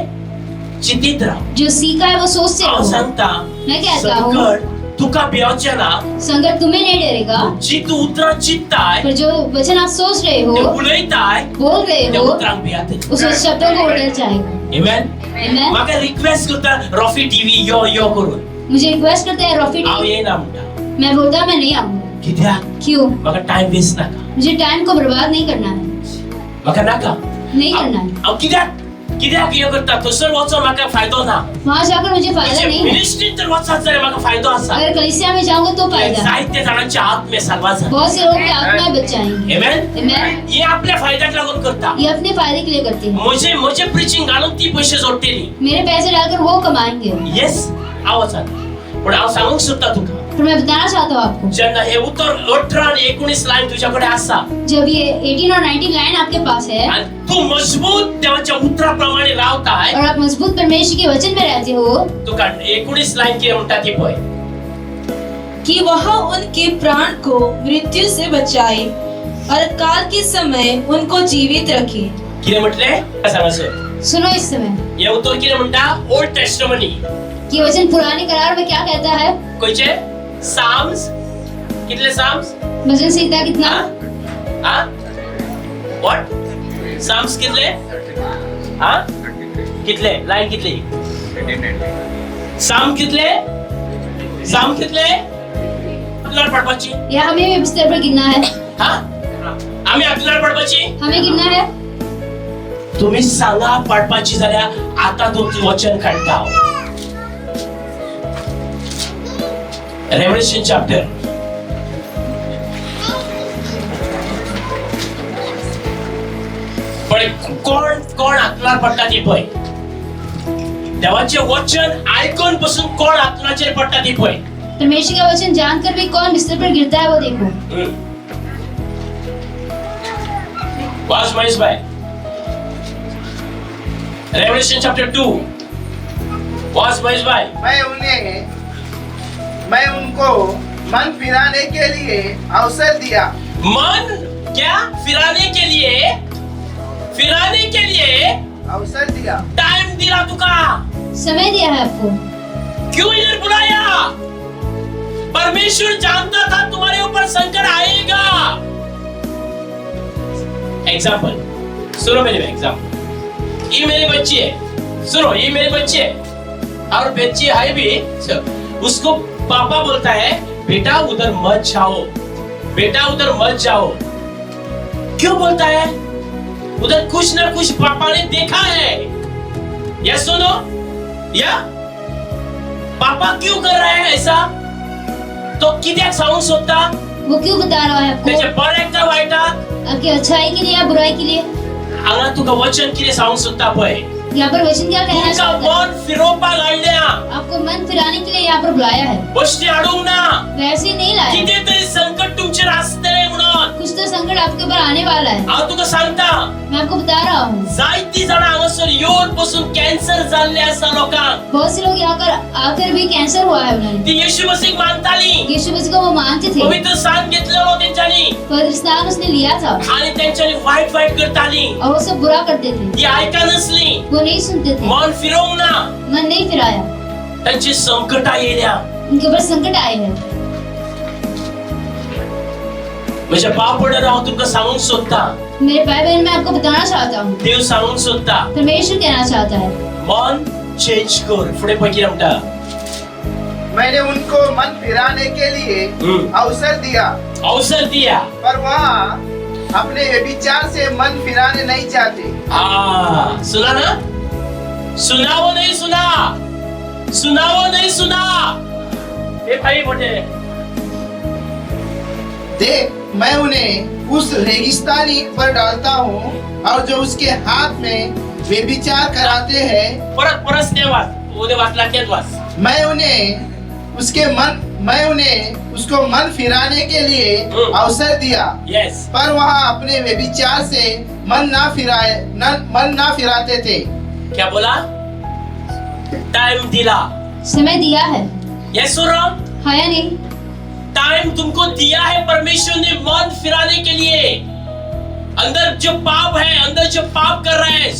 चिंतित राह. जो सीखा है वो सोचते हांव रहो. सांगता, मैं कहता हूँ संकट तुका भिवचे ना. संकट तुम्हें नहीं डरेगा. जी तू उतरां चिंतताय, पर जो वचन आप सोच रहे ते हो, उलयताय, बोल रहे ते हो, उतरांक भियाते. उस शब्दों को डर जाएगा. आमेन. Amen. म्हाका रिक्वेस्ट करता रॉफी टीव्ही यो करून. मुझे रिक्वेस्ट करते हैं रॉफी हांव टीवी. येना म्हणटा. मैं बोलता मैं नहीं आऊंगा. कित्याक? क्यों? म्हाका टाइम वेस्ट नाका. मुझे टाइम को बर्बाद नहीं करना है. म्हाका नाका. नहीं करना है. हांव कित्याक यो करता? थंयसर वचोन म्हाका फायदो ना. वहाँ जाकर मुझे फायदा नहीं है. मिनिस्ट्रीन जर वचत जाल्यार म्हाका फायदो आसा. अगर कलीसिया में जाऊंगा तो फायदा है. जायते जाणांचे आत्मे साल्वा जाता. बहुत से लोगों की आत्माएं बच जाएंगी. आमेन. Amen. हे आपल्या फायद्याक लागून करता. ये अपने फायदे के लिए करते हैं. म्हजे प्रिचिंग घालून ती पैसे जोडटेली. मेरे पैसे डालकर वो कमाएंगे. येस, हांव वचना. पण हांव सांगूंक सोदता तुका, पर मैं बताना चाहता हूँ आपको, जेन्ना हे उत्तर 18 आणि 19 लाईन तुझ्याकडे असा जब ये 18 और 19 लाइन आपके पास है आणि तू मजबूत देवाच्या उत्तराप्रमाणे रावताय, और आप मजबूत परमेश्वर के वचन में रहते हो, तुका 19 लाईन कितें म्हणटा ती पळय. कि वह उनके प्राण को मृत्यु से बचाए और काल के समय उनको जीवित रखे. कितें म्हटलें सांगा सर. सुनो इस समय हे उत्तर कितें म्हणटा ओल्ड टेस्टमनी कि वचन पुराने करार में क्या कहता है. खंयचे साम्स कितले साम्स भजन संहिता कितना, हा व्हाट साम्स कितले हा कितले लाईन कितली साम कितले आपल्याला पडपाची या हमें भी बिस्तर पर गिरना है, हा आम्ही आपल्याला पडपाची हमें गिरना है. तुम्ही सांगा पडपाची जाल्यार आता तुमचं वचन काढता. Revelation chapter पण कोण आत्म्यार पडटा ती पळय. देवाचे वचन ऐकून पासून कोण आत्म्याचेर पडटा ती पळय. परमेश्वर का वचन जानकर भी कौन बिस्तर पर गिरता है वो देखो. वाच महेश भाई. Revelation chapter 2 वाच महेश भाई. मैं उनको मन फिराने के लिए अवसर दिया. मन क्या फिराने के लिए अवसर दिया. टाइम दिला तुका. समय दिया है आपको. क्यों इधर बुलाया. परमेश्वर जानता था तुम्हारे ऊपर संकट आएगा. एग्जाम्पल सुनो मेरे एग्जाम्पल. ये मेरी बच्ची है, सुनो ये मेरी बच्ची है और बच्ची है भी. उसको पापा बोलता है बेटा उधर मत जाओ, बेटा उधर मत जाओ. क्यों बोलता है. उधर कुछ ना कुछ पापा ने देखा है. या सुनो या पापा क्यों कर रहा है ऐसा. तो कित्याक सांगूंक सोदता. वो क्यों बता रहा है त्याचे आपको. बरें का वायटाक आपकी अच्छाई के लिए या बुराई के लिए. हांगा तुका वचन कितें सांगूंक सोदता पळय. यहाँ पर वचन क्या कहना तुमका चाहता है. मन फिरोवपाक हाडल्या. आपको मन फिराने के लिए यहाँ पर बुलाया है, गोष्टी हाडूंक ना. वैसे नहीं लाया. कितें तरी संकट तुमचेर आसतलें म्हणून कुछ तो संकट आपके ऊपर आने वाला है. हांव तुका सांगता. मैं आपको बता रहा हूँ, जायतीं जाणां हांगासर येवन पासून कॅन्सर जाल्ले आसा लोकांक. बहुत से लोग यहाँ कर आकर भी कैंसर हुआ है उन्हें. ती येशू मसीह मानताली. यीशु मसीह को वो मानते थे, पवित्र स्थान घेतलेलो तेंच्यांनी पवित्र स्थान उसने लिया था आणि तेंच्यांनी वायट करताली. और वो सब बुरा करते थे. ती आयका नसली. वो नहीं सुनते थे, मन फिरोवंक ना. मन नहीं फिराया. तांची संकटां येयल्या. उनके ऊपर संकट आए हैं. म्हज्या भाव पडर हांव तुमकां सांगूंक सोदता. मेरे भाई बहन, मैं आपको बताना चाहता हूँ, देव सांगूंक सोदता. परमेश्वर कहना चाहता है, मन चेंज कर. फुडें पळय कितें म्हणटा. मैंने उनको मन फिराने के लिए अवसर दिया, पर वह अपने व्यभिचार से मन फिराने नहीं चाहते. हाँ सुना ना. सुना वो नहीं सुना. ए भाई मोटे देख, मैं उन्हें उस रेगिस्तानी पर डालता हूँ और जो उसके हाथ में व्यभिचार कराते हैं. परत ते वाच. उद्या वाचला तेच वाच. मैं उन्हें उसको मन फिराने के लिए अवसर दिया, यस. पर वह अपने व्यभिचार से मन ना फिराते थे. क्या बोला. टाइम दिला. समय दिया है. यस सुनो. हाँ या नहीं. टाइम तुमको दिया है परमेश्वर ने मन फिराने के लिए. अंदर जो पाप है, अंदर जो पाप कर रहा है,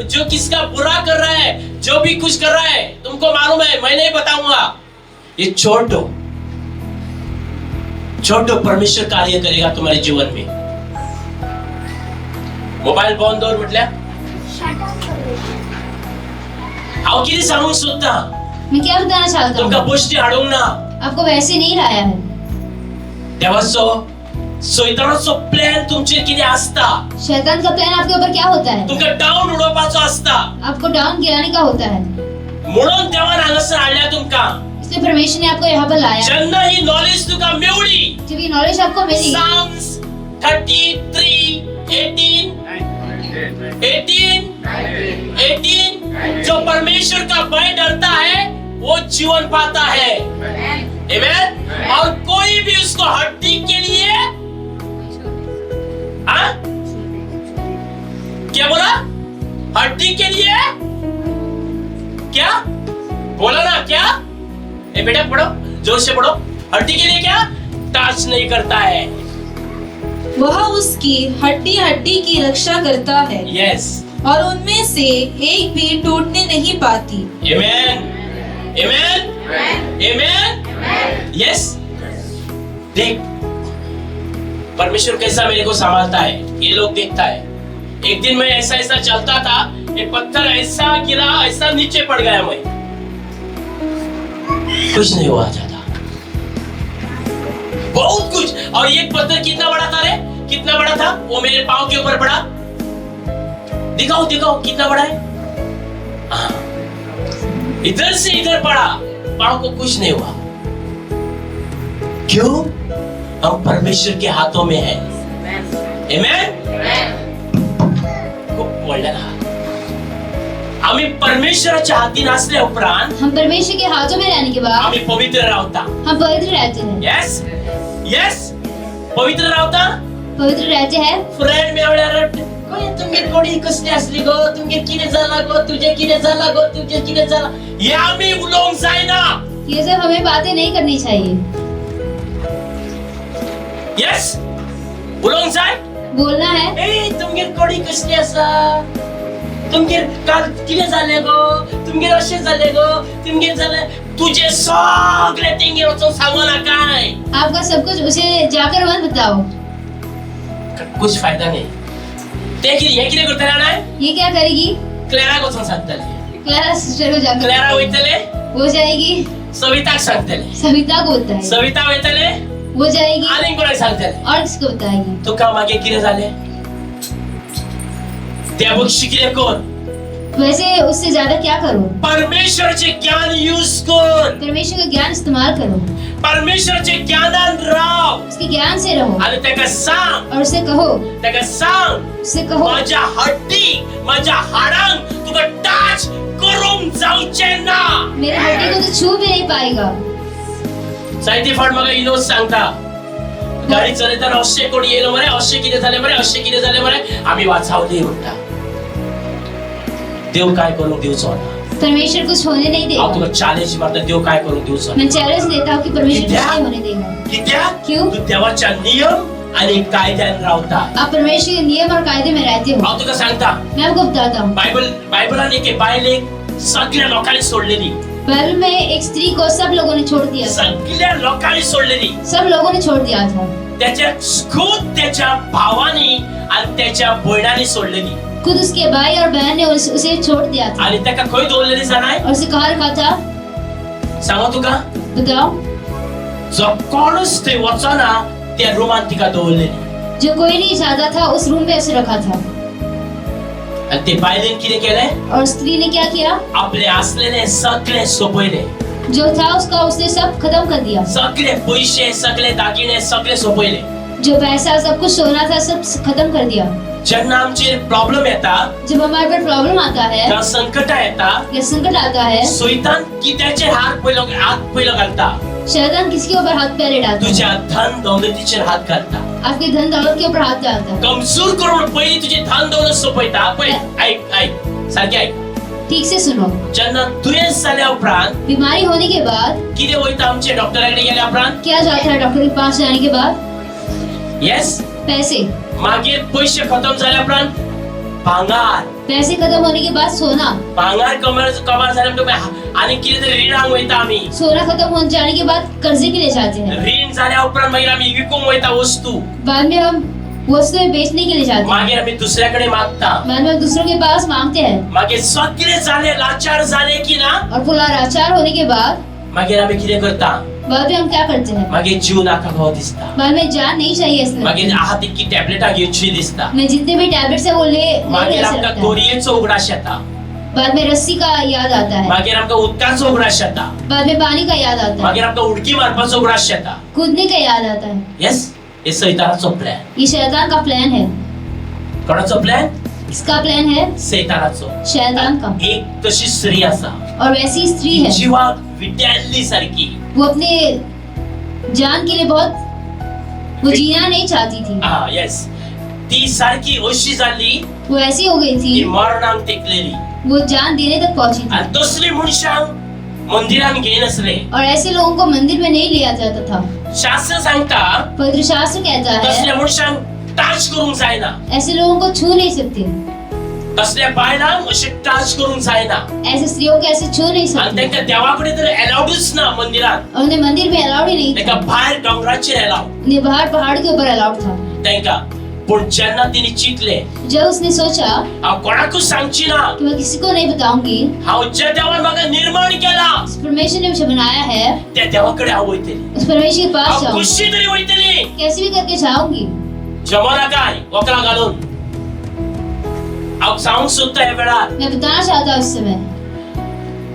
जो किसका बुरा कर रहा है, जो भी कुछ कर रहा है, तुमको मालूम है, मैं नहीं बताऊंगा. ये छोड़ो परमेश्वर कार्य करेगा तुम्हारे जीवन में. मोबाईल बंद कर म्हटल्या. हांव कितें सांगूंक सोदता. मैं क्या बताना चाहता तुमका हूँ, गोष्टी हाडूंक ना. आपको वैसे नहीं लाया है. देवाचो सैतानाचो प्लॅन तुमचेर कितें आसता. शैतान का प्लान आपके ऊपर क्या होता है. तुमका डाऊन उडोवपाचो आसता. आपको डाउन गिराने का होता है. म्हणून देवान हांगासर हाडल्या तुमका. इसलिए परमेश्वर ने आपको यहाँ पर लाया. जेन्ना ही नॉलेज तुका मेवली. जब ये नॉलेज आपको मिली, Psalms 33:18 जो परमेश्वर का भय डरता है वो जीवन पाता है. Amen? और कोई भी उसको हड्डी के लिए क्या बोला? हड्डी के लिए क्या बोला ना? क्या बेटा पढ़ो, जोर से पढ़ो। हड्डी के लिए क्या टच नहीं करता है। वह उसकी हड्डी हड्डी की रक्षा करता है। यस। और उनमें से एक भी टूटने नहीं पाती। Amen. Amen. Amen. Yes. देख परमेश्वर कैसा मेरे को संभालता है, ये लोग देखता है। एक दिन मैं ऐसा ऐसा चलता था, एक पत्थर ऐसा गिरा, ऐसा नीचे पड़ गया, मैं कुछ नहीं हुआ ज्यादा, बहुत कुछ। और ये पत्थर कितना बड़ा था रे? कितना बड़ा था? वो मेरे पाँव के ऊपर पड़ा। दिखाओ दिखाओ कितना बड़ा है। इधर से इधर पड़ा, पाँव को कुछ नहीं हुआ। क्यों? हम परमेश्वर के हाथों में है। Amen? खूप बोलला ना। आम्ही परमेश्वराच्या हाती नसल्या उपरांत हम परमेश्वर के हाथों में रहने के बाद आम्ही पवित्र राहता। हम पवित्र रहते हैं। यस यस, पवित्र राहता। पवित्र रहते हैं। फ्रेंड मेवळ्यावर तुमगे कोडी कसली असली गो, तुमगे किने झाला गो, तुझे किने झाला गो, तुझे किने झाला, ये आम्ही उलोंग जायना। ये सब हमें बातें नहीं करनी चाहिए। यस, उलोंग जाय, बोलना है ए तुमगे कोडी कसली असा, तुमगे काल किने झाले गो, तुमगे असे झाले गो, तुमगे झाले, तुझे सगळे तिंगे वचून सांगू ना काय। आपका सब कुछ उसे जाकर मत बताओ। कुछ फायदा नहीं। ते किने करता राहणार? ये क्या करेगी? क्लेरा को सांगतले, क्लारा सिस्टर को जाकर क्लेरा होईतले, वो जाएगी। सविता सांगतले, सविता को बताएगी। सविता होईतले, वो जाएगी आणि कोणाला सांगतले? और किसको बताएगी? तो का मागे किने झाले? त्या बघ शिकले कोण? वैसे उससे ज्यादा क्या करो? परमेश्वरचे ज्ञान यूज कर, परमेश्वर का ज्ञान इस्तेमाल करो, परमेश्वरचे ज्ञानान राव उसके ज्ञान से रहो आणि त्याका सांग, और उसे कहो, त्याका सांग उसे कहो माझ्या हड्डी, माझ्या हाडांग तुका टच करून जाऊचे ना। मेरे हड्डी को तो छू भी नहीं पाएगा। साहित्य फाड मग इनोज सांगता, गाडी चलताना अशे कोण येलो मरे, अशे किती झाले मरे, अशे किती झाले मरे, आम्ही वाचावले म्हणता। देव काय करून देऊचो ना? परमेश्वर कुछ होने नहीं आप देगा। तुला चॅलेंज मारता, देव काय करून देऊचो? मैं चैलेंज देता हूँ कि परमेश्वर कुछ कित्या? नहीं होने देगा। कित्या? क्यों? तू देवाच्या नियम आणि कायद्यान राहता। आप परमेश्वर के नियम और कायदे में रहते हो। आप तुका सांगता, मैं आपको बताता हूँ, बायबलाने के बायले सगळ्या लोकांनी सोडलेली, बाइबल में एक स्त्री को सब लोगों ने छोड़ दिया था। सगळ्या लोकांनी सोडलेली। सब लोगों ने छोड़ दिया था। त्याच्या खुद त्याच्या भावानी आणि त्याच्या बहिणानी सोडलेली, खुद उसके भाई और बहन ने उसे छोड़ दिया था आणि त्याका खंय दवरलेली जाणाय? और उसे कहाँ रखा था? सांगू तुका, बताओ। जो कोणच ते वचना त्या रूमान तिका दवरलेली, जो कोई नहीं चाहता था उस रूम में उसे रखा था। आणि ते बायलेन किती केलंय? और स्त्री ने क्या किया? आपले असलेले सगळे सोपवले, जो था उसका उसने सब खत्म कर दिया। सगळे पैसे, सगळे दागिने सगळे सोपवले। जो पैसा सब कुछ सोना था सब खत्म कर दिया। जेव्हा आमचे प्रॉब्लेम येतात, जब हमारे पर प्रॉब्लम आता है जेव्हा संकट येतात, या संकट आता है, शैतान कित्याचे हात पहिलं घालता? शैतान किसके ऊपर हाथ पैरे डालता है? तुझ्या धन दौलतीचे हात घालता, आपके धन दौलत के ऊपर हाथ डालता है। कमजोर करून पहिली तुझे धन दौलत सोपयता। ऐक सारखे ऐक, ठीक से सुनो, जेव्हा दुयेंस झाल्या उपरांत बीमारी होने के बाद किती होईता? आमचे डॉक्टराकडे गेल्या उपरांत क्या जाता है डॉक्टर के पास जाने के बाद? यस, पैसे। मागे पैसे खतम झाल्या उपरांत भांगार, पैसे खत्म होने के बाद सोना। भांगार कमार झाल्यानंतर आणि किती तरी ऋणांग वयता आम्ही। सोना खत्म हो जाने के बाद कर्जे के लिए जाते हैं। ऋण झाल्या उपरांत मागीर आम्ही विकूंक वयता वस्तू, बाद में हम वस्तुएं बेचने के लिए जाते हैं। मागीर आम्ही दुसऱ्याकडे मागता, बाद में हम दूसरों के पास मांगते हैं। मागे सगळे झाले लाचार झाले की ना, और पूरा लाचार होने के बाद मागीर आम्ही किती करता? बाद में हम क्या करते हैं? मागे जीव नाका भाव दिसता, बाद में जान नहीं चाहिए इसमें। मागीर आहात इतकी टॅबलेटा घेवची दिसता, मैं जितने भी टैबलेट्स है वो ले मागीर ऐसे आमका रखता है। दोरयेचो उगडास येता, बाद में रस्सी का याद आता है। मागीर आमका उदकाचो उगडास येता, बाद में पानी का याद आता है। मागीर आमका उडकी मारपाचो उगडास येता। कूदने का याद आता है। यस, हे सैतानाचो प्लॅन। ये शैतान का प्लान है। कोणाचो प्लॅन? इसका प्लान है सैतानाचो। शैतान का। एक तशी स्त्री असा, और वैसी स्त्री ती है, जीवाक विट्याल्ली सारखी, वो अपने जान के लिए बहुत वो जीना नहीं चाहती थी। हा येस, ती सारखी अशी झाली वो ऐसी हो गई ती थी, मरणांक तेकलेली वो जान देने तक पहुंची थी। आणि दुसरी मनशांक मंदिरान घेयनसले. और ऐसे लोगों को मंदिर में नहीं लिया जाता था। शास्त्र सांगता पवित्र शास्त्र कहता तसल्या है मनशांक टच करूंक जायना, ऐसे लोगों को छू नहीं सकते, तसल्या बायलांक अशे टच करूंक जायना ऐसे स्त्रियों को ऐसे छू नहीं आणि सकते, तेंका देवाकडे तर अलाउडच ना मंदिरात. और उन्हें मंदिर में अलाउड ही नहीं तेंका था, भायर डोंगराचेर अलाउड उन्हें बाहर पहाड़ के ऊपर अलाउड था। तेंका. पण जेन्ना तिने चिंतले जब उसने सोचा हांव कोणाकूच सांगची ना, कि मैं किसी को नहीं बताऊंगी, हांव ज्या देवान म्हाका निर्माण केला जिस परमेश्वर ने मुझे बनाया है त्या देवाकडे हांव वयतली, उस परमेश्वर के पास हांव जाऊंगी, कशी तरी वयतली. कैसे भी करके जाऊंगी। जमना काय वकला घालून हांव सांगूंक सोदता ह्या वेळार मैं बताना चाहता हूँ उस समय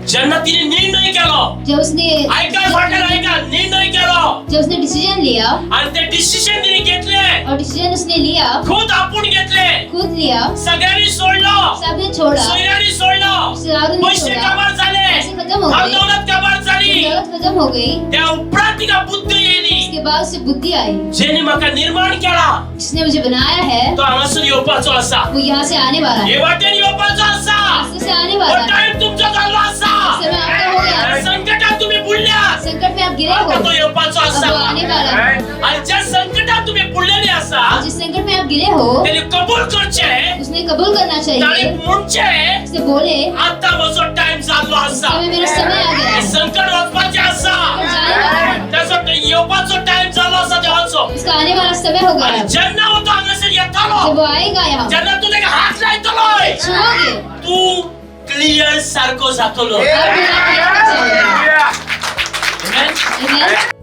जेन्ना तिने निर्णय केलो, जब उसने ऐका फाटल्यान ऐका, निर्णय केलो जब उसने डिसीजन लिया, आणि ते डिसिजन तिने घेतले, और डिसीजन उसने लिया, खुद आपूण घेतले, खुद लिया, सगळ्यांनी सोडलं, सबने छोड़ा, सोयऱ्यांनी सोडलं, सारों ने पैसे छोड़ा, कमार झाले, पैसे खत्म हो गए, दौलत कमार झाली. दौलत खत्म हो गई। त्या उपरांत तिका बुद्धी येयली. उसके बाद उसे बुद्धि आई, जेणे म्हाका निर्माण केला जिसने मुझे बनाया है तो हांगासून येवपाचो आसा, वो यहाँ से आने वाला है, हे वाटेन येवपाचो आसा. रास्ते से आने हो वाला है। टाइम तुमचो जाल्लो आसा. समय आपका हो गया, संकटात तुम्ही बुडल्यात, संकट में आप गिरे आता तो हो, येवपाचो अब आसा. वो आने वाला है। आणि ज्या संकटात तुम्ही बुडलेले आसा जिस संकट में आप गिरे हो, त्याने कबूल करचे, उसने कबूल करना ताणे चाहिए, म्हणचे उसने बोले आता म्हजो टाइम जाल्लो आसा, समय मेरा समय आ गया हे है, संकट वचपाचें आसा, जाने वाला है, त्याचो येवपाचो टाइम जाल्लो आसा देवाचो. उसका आने वाला समय हो गया आणि है। जेन्ना हो तो हांगासर येतालो, जब वो आएगा यहाँ, जेन्ना तू तेका हात लायतलोय, छुओगे, तू क्लियर सारको जातलो. आप पूरा करना चाहिए। Amen? Amen?